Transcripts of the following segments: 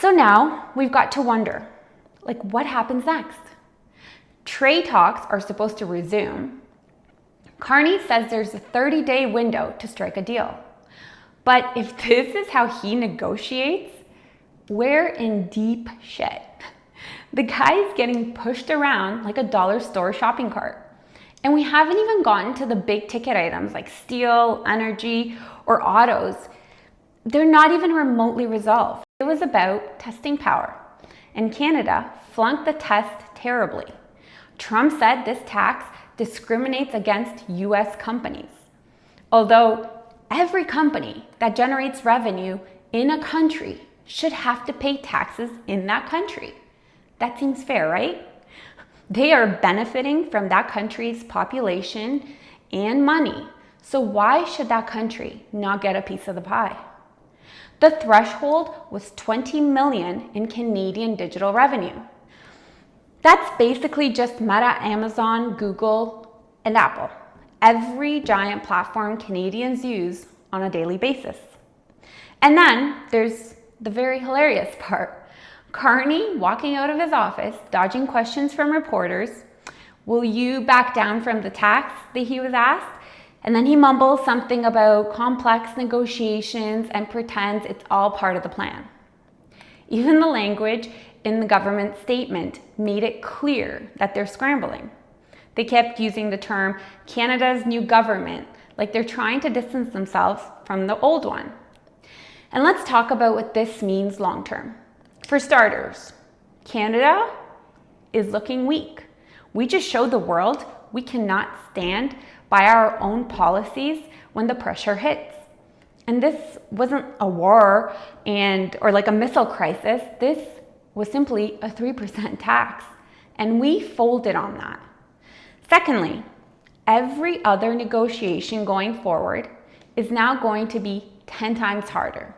So now we've got to wonder, like, what happens next? Trade talks are supposed to resume. Carney says there's a 30-day window to strike a deal. But if this is how he negotiates, we're in deep shit. The guy's getting pushed around like a dollar store shopping cart. And we haven't even gotten to the big ticket items like steel, energy, or autos. They're not even remotely resolved. It was about testing power. And Canada flunked the test terribly. Trump said this tax discriminates against US companies. Although every company that generates revenue in a country should have to pay taxes in that country. That seems fair, right? They are benefiting from that country's population and money. So why should that country not get a piece of the pie? The threshold was 20 million in Canadian digital revenue. That's basically just Meta, Amazon, Google, and Apple. Every giant platform Canadians use on a daily basis. And then there's the very hilarious part. Carney walking out of his office, dodging questions from reporters. Will you back down from the tax that he was asked? And then he mumbles something about complex negotiations and pretends it's all part of the plan. Even the language in the government statement made it clear that they're scrambling. They kept using the term Canada's new government, like they're trying to distance themselves from the old one. And let's talk about what this means long term. For starters, Canada is looking weak. We just showed the world we cannot stand by our own policies when the pressure hits. And this wasn't a war or like a missile crisis. This was simply a 3% tax. And we folded on that. Secondly, every other negotiation going forward is now going to be 10 times harder.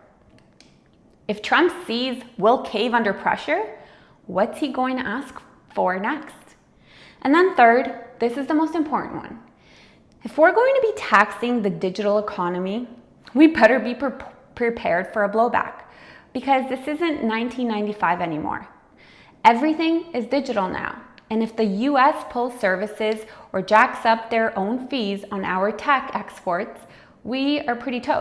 If Trump sees we'll cave under pressure, what's he going to ask for next? And then third, this is the most important one. If we're going to be taxing the digital economy, we better be prepared for a blowback, because this isn't 1995 anymore. Everything is digital now. And if the US pulls services or jacks up their own fees on our tech exports, we are pretty toast.